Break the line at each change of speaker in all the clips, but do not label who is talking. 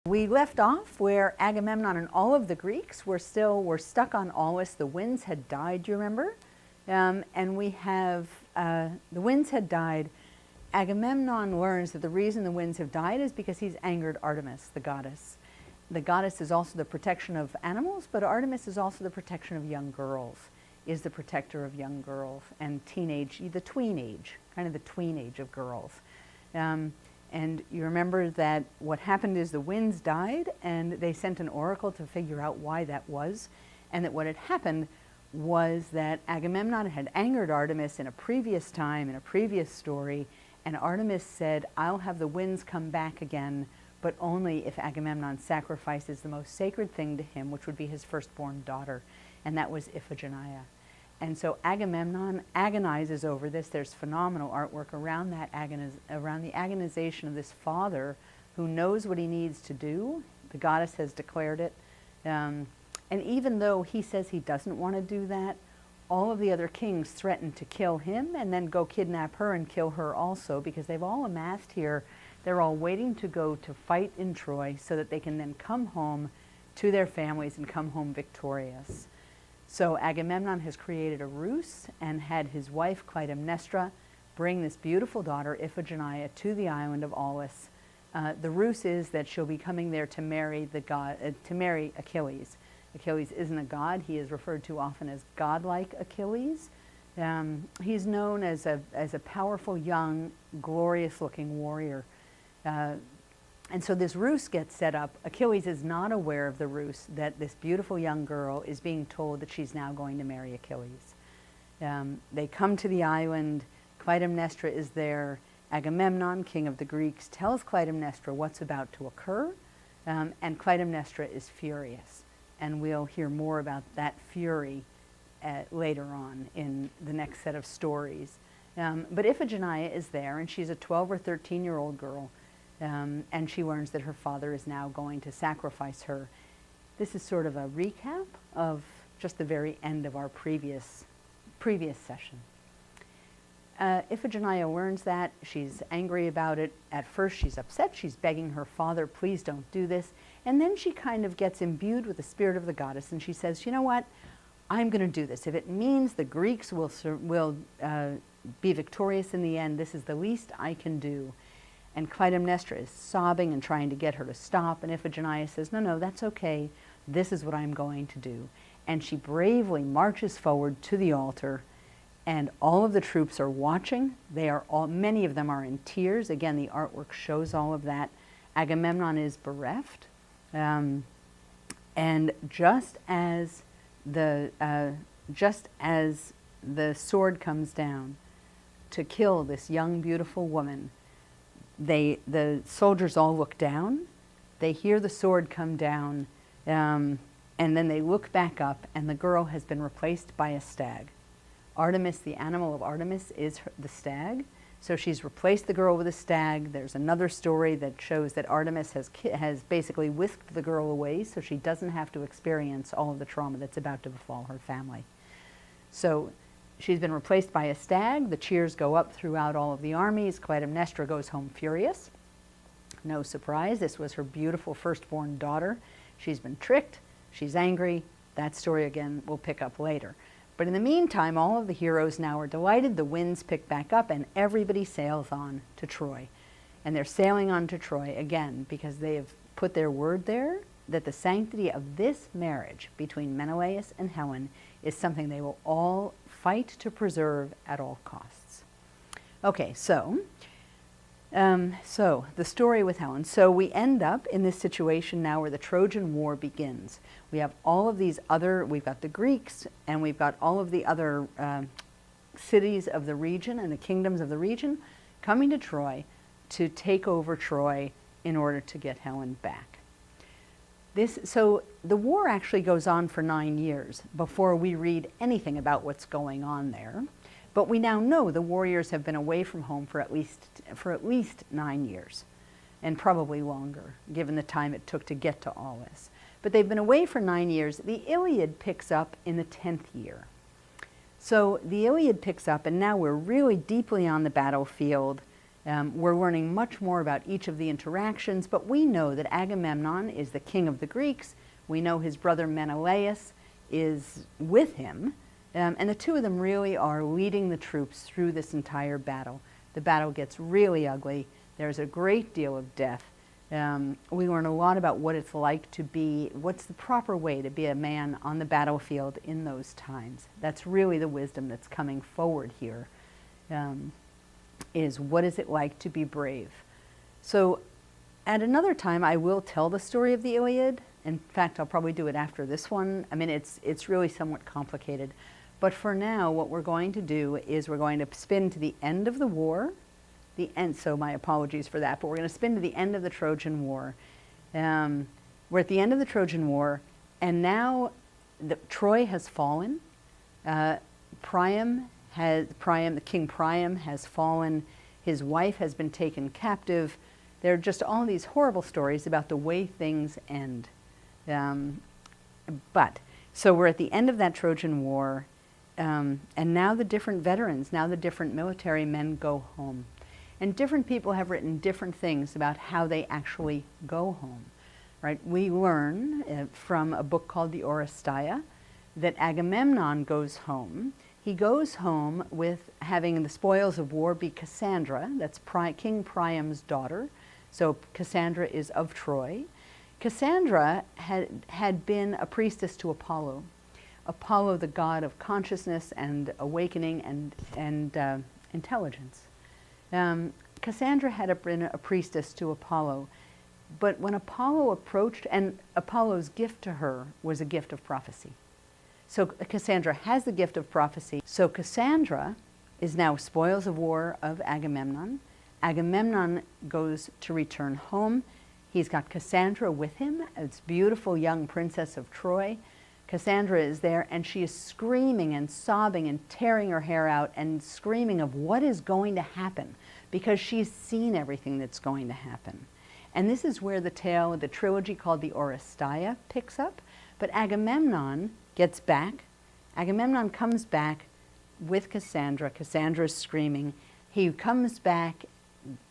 We left off where Agamemnon and all of the Greeks were stuck on Aulis. The winds had died, do you remember? And we have, the winds had died. Agamemnon learns that the reason the winds have died is because he's angered Artemis, the goddess. The goddess is also the protection of animals, but Artemis is also the protection of young girls, is the protector of young girls and teenage, the tween age, kind of the tween age of girls. And you remember that what happened is the winds died and they sent an oracle to figure out why that was, and that what had happened was that Agamemnon had angered Artemis in a previous time, in a previous story, and Artemis said, I'll have the winds come back again, but only if Agamemnon sacrifices the most sacred thing to him, which would be his firstborn daughter, and that was Iphigenia. And so Agamemnon agonizes over this. There's phenomenal artwork around that around the agonization of this father who knows what he needs to do. The goddess has declared it. And even though he says he doesn't want to do that, all of the other kings threaten to kill him and then go kidnap her and kill her also, because they've all amassed here. They're all waiting to go to fight in Troy so that they can then come home to their families and come home victorious. So Agamemnon has created a ruse and had his wife Clytemnestra bring this beautiful daughter Iphigenia to the island of Aulis. The ruse is that she'll be coming there to marry marry Achilles. Achilles isn't a god. He is referred to often as godlike Achilles. He's known as a powerful, young, glorious-looking warrior. And so this ruse gets set up. Achilles is not aware of the ruse, that this beautiful young girl is being told that she's now going to marry Achilles. They come to the island. Clytemnestra is there. Agamemnon, king of the Greeks, tells Clytemnestra what's about to occur, and Clytemnestra is furious. And we'll hear more about that fury later on in the next set of stories. But Iphigenia is there, and she's a 12 or 13-year-old girl. And she learns that her father is now going to sacrifice her. This is sort of a recap of just the very end of our previous session. Iphigenia learns that. She's angry about it. At first she's upset. She's begging her father, please don't do this. And then she kind of gets imbued with the spirit of the goddess, and she says, you know what? I'm going to do this. If it means the Greeks will be victorious in the end, this is the least I can do. And Clytemnestra is sobbing and trying to get her to stop, and Iphigenia says, no, that's okay. This is what I'm going to do. And she bravely marches forward to the altar, and all of the troops are watching. Many of them are in tears. Again, the artwork shows all of that. Agamemnon is bereft. And just as the sword comes down to kill this young, beautiful woman, the soldiers all look down, they hear the sword come down, and then they look back up, and the girl has been replaced by a stag. Artemis, the animal of Artemis, is the stag. So she's replaced the girl with a stag. There's another story that shows that Artemis has basically whisked the girl away so she doesn't have to experience all of the trauma that's about to befall her family. So she's been replaced by a stag. The cheers go up throughout all of the armies. Clytemnestra goes home furious. No surprise, this was her beautiful firstborn daughter. She's been tricked. She's angry. That story, again, we'll pick up later. But in the meantime, all of the heroes now are delighted. The winds pick back up, and everybody sails on to Troy. And they're sailing on to Troy, again, because they have put their word there that the sanctity of this marriage between Menelaus and Helen is something they will all fight to preserve at all costs. Okay, so the story with Helen. So we end up in this situation now where the Trojan War begins. We have all of these we've got the Greeks, and we've got all of the other cities of the region and the kingdoms of the region coming to Troy to take over Troy in order to get Helen back. So the war actually goes on for 9 years before we read anything about what's going on there. But we now know the warriors have been away from home for at least 9 years, and probably longer, given the time it took to get to Aulis. But they've been away for 9 years. The Iliad picks up in the 10th year. So the Iliad picks up, and now we're really deeply on the battlefield. We're learning much more about each of the interactions, but we know that Agamemnon is the king of the Greeks. We know his brother Menelaus is with him, and the two of them really are leading the troops through this entire battle. The battle gets really ugly. There's a great deal of death. We learn a lot about what it's like to be, what's the proper way to be a man on the battlefield in those times. That's really the wisdom that's coming forward here, is what is it like to be brave. So at another time I will tell the story of the Iliad. In fact, I'll probably do it after this one. I mean, it's really somewhat complicated. But for now, what we're going to do is we're going to spin to the end of the war. The end, so my apologies for that, but we're going to spin to the end of the Trojan War. We're at the end of the Trojan War, and now Troy has fallen. The King Priam has fallen. His wife has been taken captive. There are just all these horrible stories about the way things end. So we're at the end of that Trojan War, and now the different veterans, now the different military men go home. And different people have written different things about how they actually go home, right? We learn from a book called the Odyssey that Agamemnon goes home. He goes home with having the spoils of war be Cassandra, that's King Priam's daughter. So Cassandra is of Troy. Cassandra had been a priestess to Apollo. Apollo, the god of consciousness and awakening and intelligence. Cassandra had been a priestess to Apollo, but when Apollo approached, and Apollo's gift to her was a gift of prophecy. So Cassandra has the gift of prophecy. So Cassandra is now spoils of war of Agamemnon. Agamemnon goes to return home. He's got Cassandra with him, this beautiful young princess of Troy. Cassandra is there, and she is screaming and sobbing and tearing her hair out and screaming of what is going to happen, because she's seen everything that's going to happen. And this is where the tale, the trilogy called the Odyssey, picks up. But Agamemnon gets back. Agamemnon comes back with Cassandra. Cassandra is screaming. He comes back.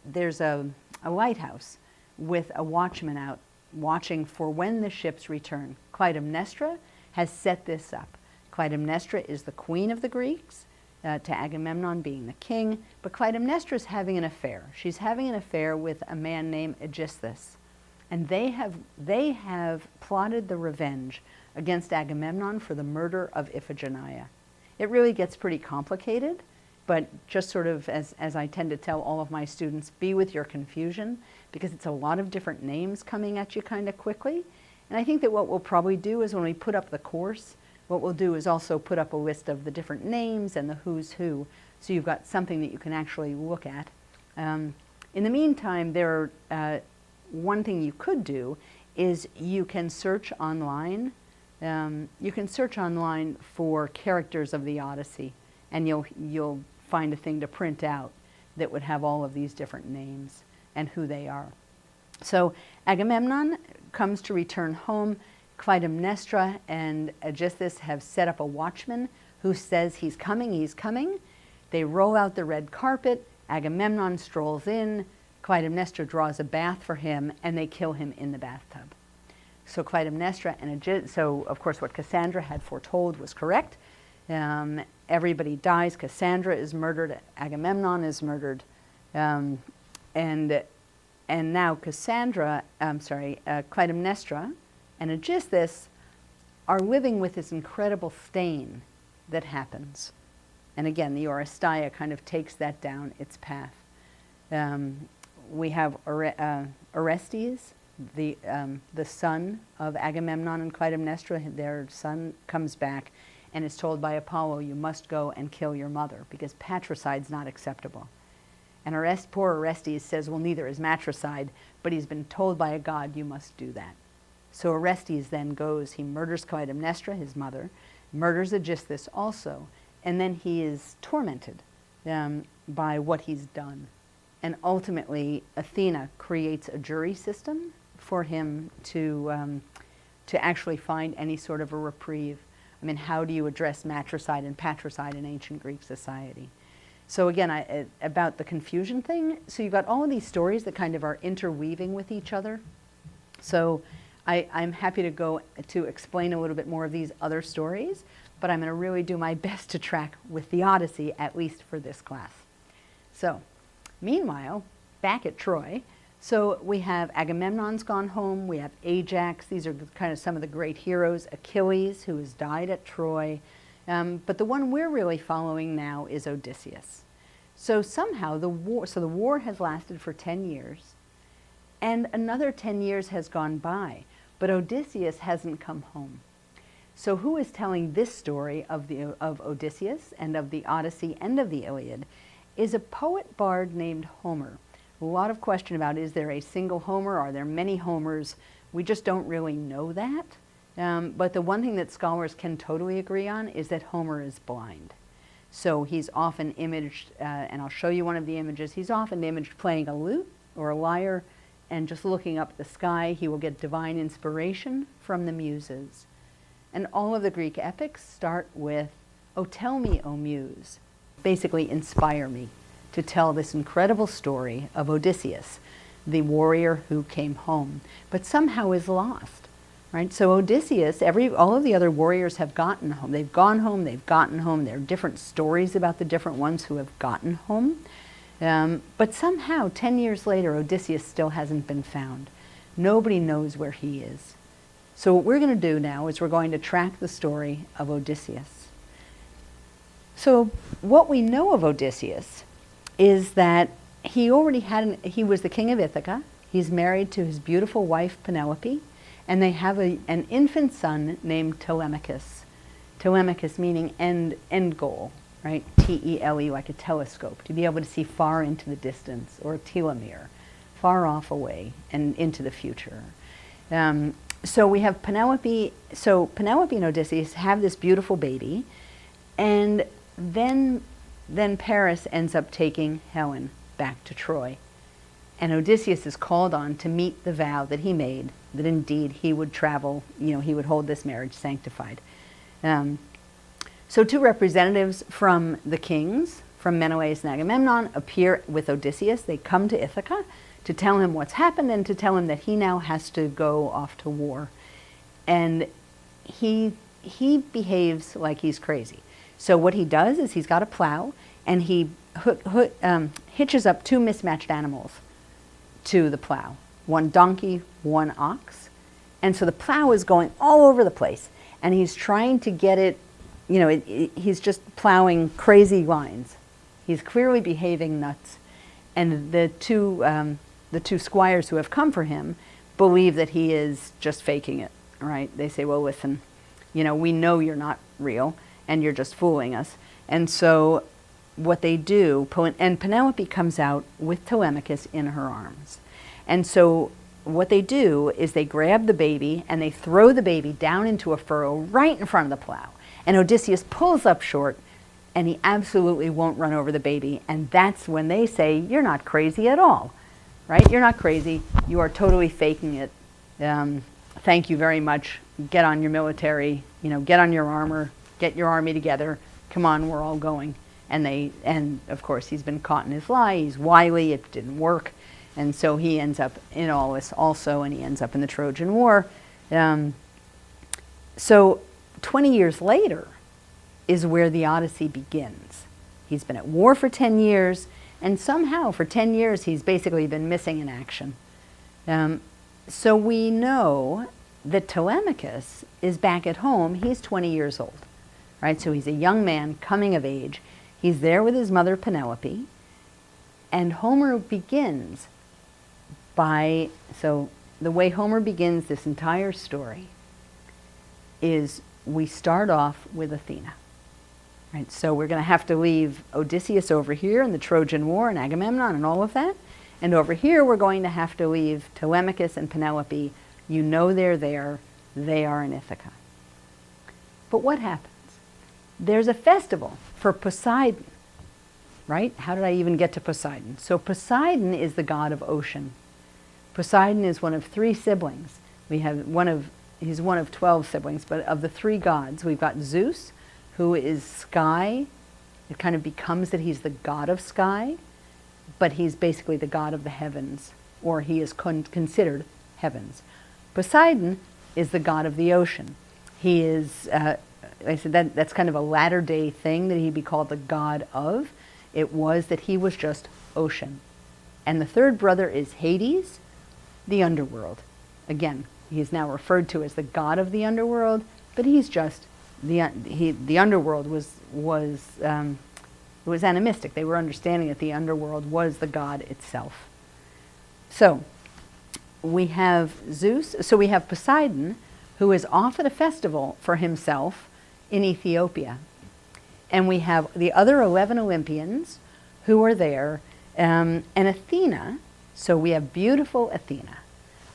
There's a lighthouse with a watchman out watching for when the ships return. Clytemnestra has set this up. Clytemnestra is the queen of the Greeks, to Agamemnon being the king, but Clytemnestra is having an affair. She's having an affair with a man named Odysseus, and they have plotted the revenge against Agamemnon for the murder of Iphigenia. It really gets pretty complicated, but just sort of as I tend to tell all of my students, be with your confusion, because it's a lot of different names coming at you kind of quickly. And I think that what we'll probably do is when we put up the course, what we'll do is also put up a list of the different names and the who's who, so you've got something that you can actually look at. In the meantime, one thing you could do is you can search online. You can search online for characters of the Odyssey, and you'll find a thing to print out that would have all of these different names and who they are. So Agamemnon comes to return home. Clytemnestra and Odysseus have set up a watchman who says he's coming, he's coming. They roll out the red carpet. Agamemnon strolls in. Clytemnestra draws a bath for him, and they kill him in the bathtub. So Clytemnestra and so of course what Cassandra had foretold was correct. Everybody dies. Cassandra is murdered. Agamemnon is murdered, and now Clytemnestra and Odysseus are living with this incredible stain that happens. And again, the Odyssey kind of takes that down its path. We have Orestes, the son of Agamemnon and Clytemnestra. Their son comes back and is told by Apollo, you must go and kill your mother because patricide's not acceptable. And poor Orestes says, well, neither is matricide, but he's been told by a god, you must do that. So Orestes then goes, he murders Clytemnestra, his mother, murders Odysseus also, and then he is tormented by what he's done. And ultimately, Athena creates a jury system for him to actually find any sort of a reprieve. I mean, how do you address matricide and patricide in ancient Greek society? So again, about the confusion thing, so you've got all of these stories that kind of are interweaving with each other. So I'm happy to go to explain a little bit more of these other stories, but I'm going to really do my best to track with the Odyssey, at least for this class. So, meanwhile, back at Troy, so we have Agamemnon's gone home, we have Ajax, these are kind of some of the great heroes, Achilles, who has died at Troy, but the one we're really following now is Odysseus. So somehow the war has lasted for 10 years, and another 10 years has gone by, but Odysseus hasn't come home. So who is telling this story of Odysseus and of the Odyssey and of the Iliad is a poet bard named Homer. A lot of question about, is there a single Homer? Are there many Homers? We just don't really know that. But the one thing that scholars can totally agree on is that Homer is blind. So he's often imaged, and I'll show you one of the images, he's often imaged playing a lute or a lyre and just looking up at the sky. He will get divine inspiration from the muses. And all of the Greek epics start with, "Oh, tell me, O muse," basically inspire me to tell this incredible story of Odysseus, the warrior who came home, but somehow is lost, right? So Odysseus, all of the other warriors have gotten home. They've gone home, they've gotten home. There are different stories about the different ones who have gotten home. But somehow, 10 years later, Odysseus still hasn't been found. Nobody knows where he is. So what we're going to do now is we're going to track the story of Odysseus. So what we know of Odysseus is that he was the king of Ithaca. He's married to his beautiful wife Penelope, and they have an infant son named Telemachus. Telemachus meaning end goal, right? T-E-L-E, like a telescope, to be able to see far into the distance, or a telomere, far off away and into the future. So we have Penelope. So Penelope and Odysseus have this beautiful baby, and then Paris ends up taking Helen back to Troy. And Odysseus is called on to meet the vow that he made, that indeed he would travel, he would hold this marriage sanctified. So two representatives from the kings, from Menelaus and Agamemnon, appear with Odysseus. They come to Ithaca to tell him what's happened and to tell him that he now has to go off to war. And he behaves like he's crazy. So what he does is he's got a plow, and he hitches up two mismatched animals to the plow, one donkey, one ox. And so the plow is going all over the place, and he's trying to get it, he's just plowing crazy lines. He's clearly behaving nuts. And the two squires who have come for him believe that he is just faking it, right? They say, well, listen, we know you're not real, and you're just fooling us. And so what they do, and Penelope comes out with Telemachus in her arms. And so what they do is they grab the baby and they throw the baby down into a furrow right in front of the plow. And Odysseus pulls up short, and he absolutely won't run over the baby. And that's when they say, you're not crazy at all, right? You're not crazy. You are totally faking it. Thank you very much. Get on your military, get on your armor, get your army together. Come on, we're all going. And of course, he's been caught in his lie. He's wily. It didn't work. And so he ends up in all this also, and he ends up in the Trojan War. So 20 years later is where the Odyssey begins. He's been at war for 10 years, and somehow for 10 years he's basically been missing in action. So we know that Telemachus is back at home. He's 20 years old, right? So he's a young man coming of age. He's there with his mother Penelope, and Homer begins so the way Homer begins this entire story is we start off with Athena, right? So we're going to have to leave Odysseus over here in the Trojan War and Agamemnon and all of that. And over here we're going to have to leave Telemachus and Penelope. They're there. They are in Ithaca. But what happens? There's a festival for Poseidon, right? How did I even get to Poseidon? So Poseidon is the god of ocean. Poseidon is one of three siblings. He's one of 12 siblings, but of the three gods, we've got Zeus, who is sky, it kind of becomes that he's the god of sky, but he's basically the god of the heavens, or he is considered heavens. Poseidon is the god of the ocean. He is, I said that's kind of a latter day thing that he'd be called the god of. It was that he was just ocean. And the third brother is Hades, the underworld. Again, he is now referred to as the god of the underworld, but he's just the underworld was animistic. They were understanding that the underworld was the god itself. So we have Zeus. So we have Poseidon, who is off at a festival for himself in Ethiopia, and we have the other 11 Olympians who are there, and Athena. So we have beautiful Athena.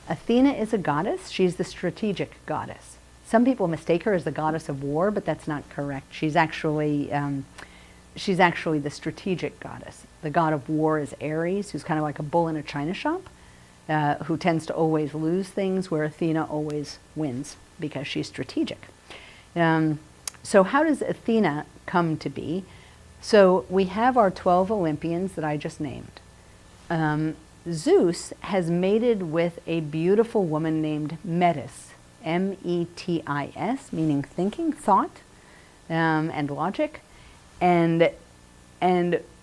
Athena is a goddess. She's the strategic goddess. Some people mistake her as the goddess of war, but that's not correct. She's actually the strategic goddess. The god of war is Ares, who's kind of like a bull in a china shop, who tends to always lose things, where Athena always wins because she's strategic. So how does Athena come to be? So we have our 12 Olympians that I just named. Zeus has mated with a beautiful woman named Metis, M-E-T-I-S, meaning thinking, thought, and logic. And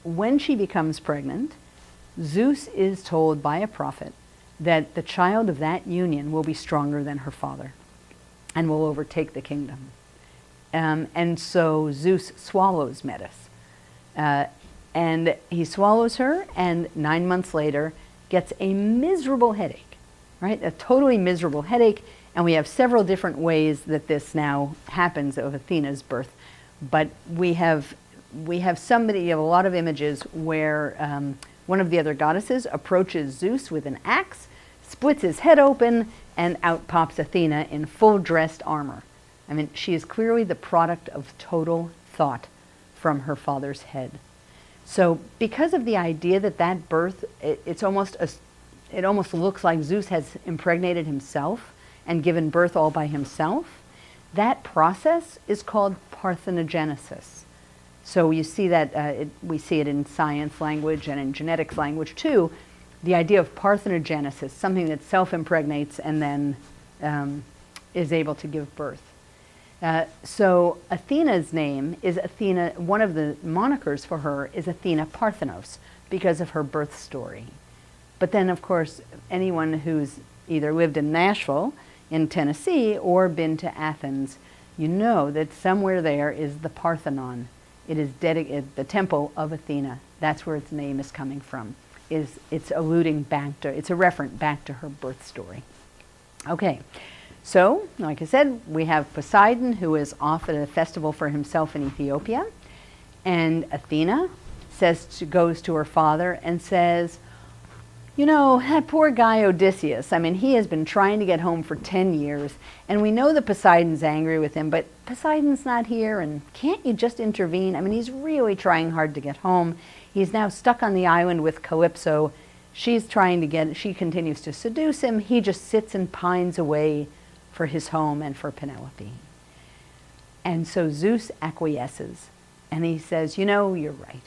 when she becomes pregnant, Zeus is told by a prophet that the child of that union will be stronger than her father and will overtake the kingdom. And so Zeus swallows Metis. And he swallows her, and 9 months later gets a miserable headache, right? A totally miserable headache. And we have several different ways that this now happens of Athena's birth. But we have a lot of images where one of the other goddesses approaches Zeus with an axe, splits his head open, and out pops Athena in full dressed armor. I mean, she is clearly the product of total thought from her father's head. So because of the idea that birth, it almost looks like Zeus has impregnated himself and given birth all by himself, that process is called parthenogenesis. So you see that, we see it in science language and in genetics language too, the idea of parthenogenesis, something that self-impregnates and then is able to give birth. So Athena's name is Athena. One of the monikers for her is Athena Parthenos because of her birth story. But then, of course, anyone who's either lived in Nashville in Tennessee or been to Athens, you know that somewhere there is the Parthenon. It is dedicated, the temple of Athena. That's where its name is coming from. It's alluding back to, it's a reference back to her birth story. Okay. So, like I said, we have Poseidon, who is off at a festival for himself in Ethiopia, and Athena goes to her father and says, you know, that poor guy Odysseus, I mean, he has been trying to get home for 10 years, and we know that Poseidon's angry with him, but Poseidon's not here, and can't you just intervene? I mean, he's really trying hard to get home. He's now stuck on the island with Calypso. She continues to seduce him. He just sits and pines away for his home and for Penelope. And so Zeus acquiesces, and he says, you know, you're right.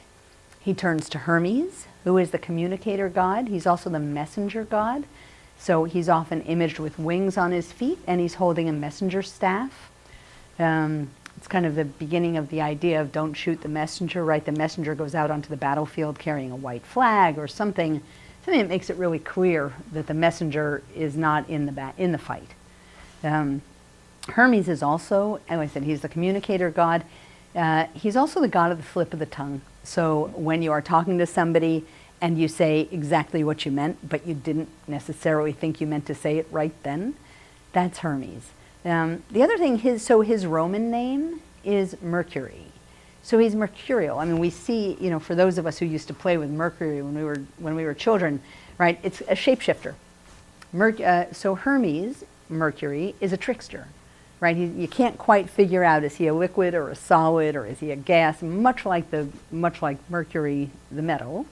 He turns to Hermes, who is the communicator god. He's also the messenger god. So he's often imaged with wings on his feet, and he's holding a messenger staff. It's kind of the beginning of the idea of don't shoot the messenger, right? The messenger goes out onto the battlefield carrying a white flag or something that makes it really clear that the messenger is not in the fight. Hermes is also, as I said, he's the communicator god. He's also the god of the slip of the tongue. So when you are talking to somebody and you say exactly what you meant, but you didn't necessarily think you meant to say it right then, that's Hermes. The other thing, his Roman name is Mercury. So he's mercurial. I mean, we see, you know, for those of us who used to play with Mercury when we were children, right? It's a shapeshifter. So Hermes, Mercury, is a trickster, right? You can't quite figure out, is he a liquid or a solid or is he a gas? Much like Mercury, the metal.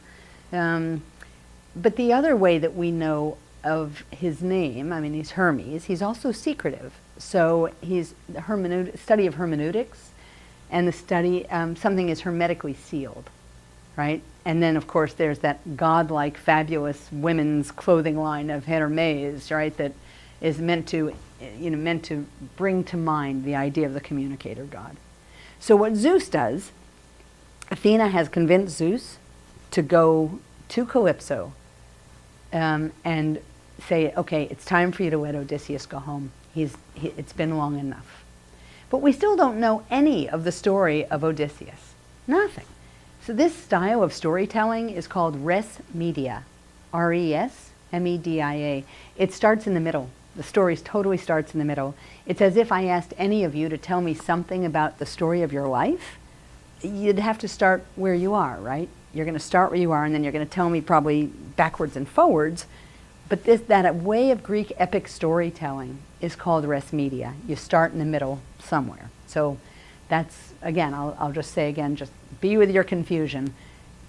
But the other way that we know of his name, I mean, he's Hermes. He's also secretive. So he's the study of hermeneutics and the study, something is hermetically sealed, right? And then, of course, there's that godlike, fabulous women's clothing line of Hermes, right, that is meant to bring to mind the idea of the communicator god. So what Zeus does, Athena has convinced Zeus to go to Calypso and say, okay, it's time for you to let Odysseus go home. It's been long enough. But we still don't know any of the story of Odysseus. Nothing. So this style of storytelling is called res media, R-E-S-M-E-D-I-A. It starts in the middle. The story totally starts in the middle. It's as if I asked any of you to tell me something about the story of your life. You'd have to start where you are, right? You're going to start where you are, and then you're going to tell me probably backwards and forwards. But that way of Greek epic storytelling is called res media. You start in the middle somewhere. So that's, again, I'll just say again, just be with your confusion.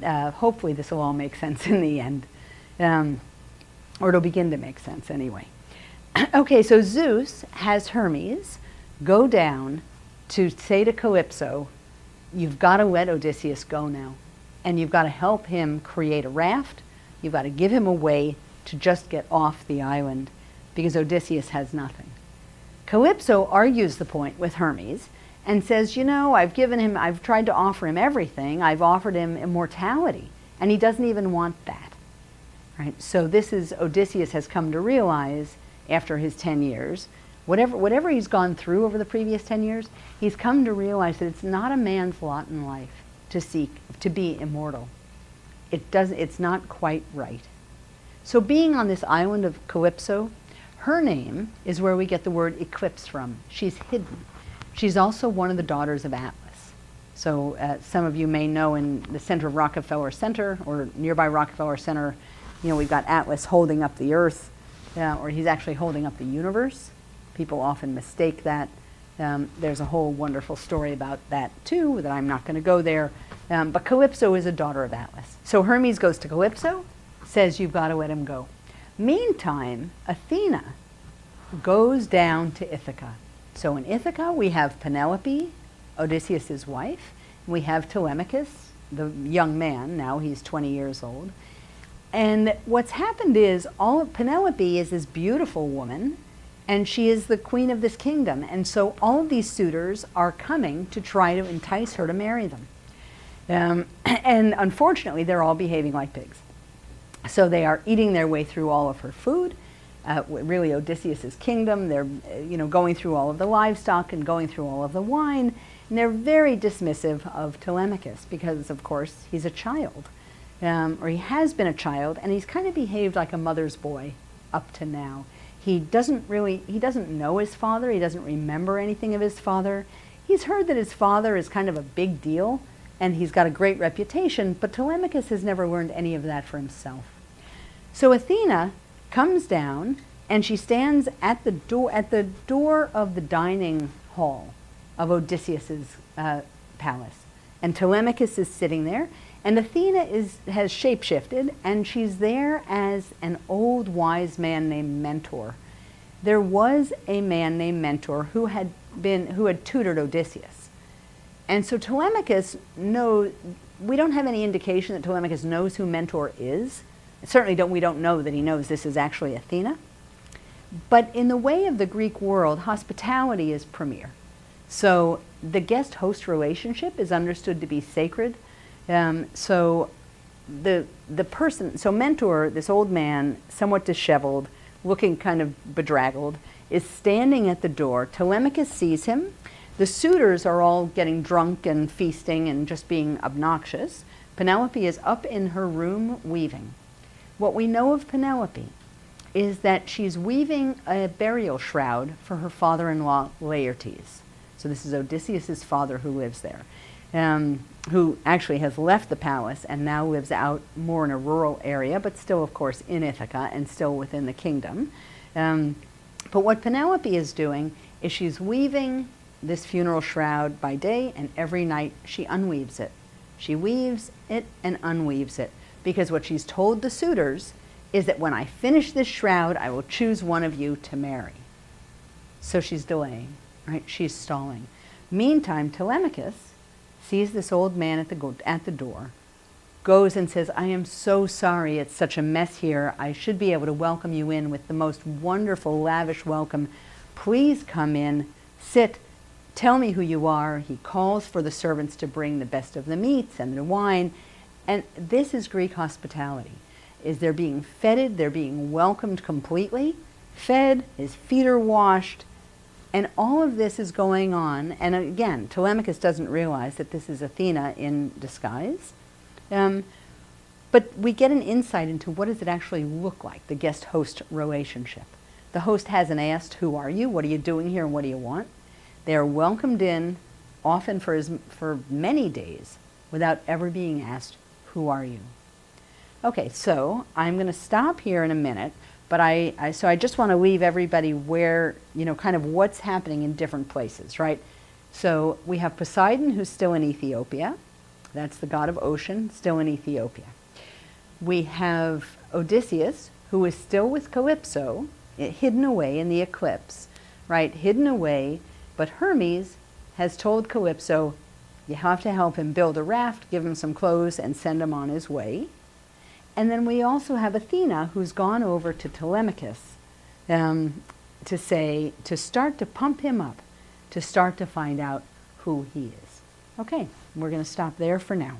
Hopefully this will all make sense in the end. Or it'll begin to make sense anyway. Okay, so Zeus has Hermes go down to say to Calypso, you've got to let Odysseus go now. And you've got to help him create a raft. You've got to give him a way to just get off the island because Odysseus has nothing. Calypso argues the point with Hermes and says, I've tried to offer him everything. I've offered him immortality, and he doesn't even want that. Right? So Odysseus has come to realize after his 10 years, whatever he's gone through over the previous 10 years, he's come to realize that it's not a man's lot in life to be immortal. It's not quite right. So being on this island of Calypso, her name is where we get the word eclipse from. She's hidden. She's also one of the daughters of Atlas. So some of you may know in the center of Rockefeller Center or nearby Rockefeller Center, we've got Atlas holding up the earth, or he's actually holding up the universe. People often mistake that. There's a whole wonderful story about that too, that I'm not going to go there. But Calypso is a daughter of Atlas. So Hermes goes to Calypso, says you've got to let him go. Meantime, Athena goes down to Ithaca. So in Ithaca we have Penelope, Odysseus' wife. We have Telemachus, the young man, now he's 20 years old. And what's happened is Penelope is this beautiful woman, and she is the queen of this kingdom. And so all of these suitors are coming to try to entice her to marry them. And unfortunately, they're all behaving like pigs. So they are eating their way through all of her food, really Odysseus' kingdom. They're going through all of the livestock and going through all of the wine. And they're very dismissive of Telemachus because, of course, he's a child. Or he has been a child, and he's kind of behaved like a mother's boy up to now. He doesn't know his father. He doesn't remember anything of his father. He's heard that his father is kind of a big deal, and he's got a great reputation, but Telemachus has never learned any of that for himself. So Athena comes down, and she stands at the door of the dining hall of Odysseus' palace. And Telemachus is sitting there, and Athena has shapeshifted, and she's there as an old wise man named Mentor. There was a man named Mentor who had tutored Odysseus. And so Telemachus we don't have any indication that Telemachus knows who Mentor is. Certainly we don't know that he knows this is actually Athena. But in the way of the Greek world, hospitality is premier. So the guest-host relationship is understood to be sacred. So Mentor, this old man, somewhat disheveled, looking kind of bedraggled, is standing at the door. Telemachus sees him. The suitors are all getting drunk and feasting and just being obnoxious. Penelope is up in her room weaving. What we know of Penelope is that she's weaving a burial shroud for her father-in-law Laertes. So this is Odysseus' father who lives there, who actually has left the palace and now lives out more in a rural area, but still, of course, in Ithaca and still within the kingdom. But what Penelope is doing is she's weaving this funeral shroud by day, and every night she unweaves it. She weaves it and unweaves it, because what she's told the suitors is that when I finish this shroud, I will choose one of you to marry. So she's delaying, right? She's stalling. Meantime, Telemachus sees this old man at the door, goes and says, I am so sorry, it's such a mess here. I should be able to welcome you in with the most wonderful, lavish welcome. Please come in, sit, tell me who you are. He calls for the servants to bring the best of the meats and the wine. And this is Greek hospitality. Is they're being feted, they're being welcomed completely, fed, his feet are washed, and all of this is going on. And again, Telemachus doesn't realize that this is Athena in disguise. But we get an insight into what does it actually look like, the guest-host relationship. The host hasn't asked, who are you, what are you doing here, and what do you want? They are welcomed in, often for many days, without ever being asked, who are you? Okay, so I'm going to stop here in a minute, but I just want to leave everybody where, kind of what's happening in different places, right? So we have Poseidon, who's still in Ethiopia. That's the god of ocean, still in Ethiopia. We have Odysseus, who is still with Calypso, hidden away in the eclipse, right? Hidden away, but Hermes has told Calypso, you have to help him build a raft, give him some clothes, and send him on his way. And then we also have Athena, who's gone over to Telemachus to start to pump him up, to start to find out who he is. Okay, we're going to stop there for now.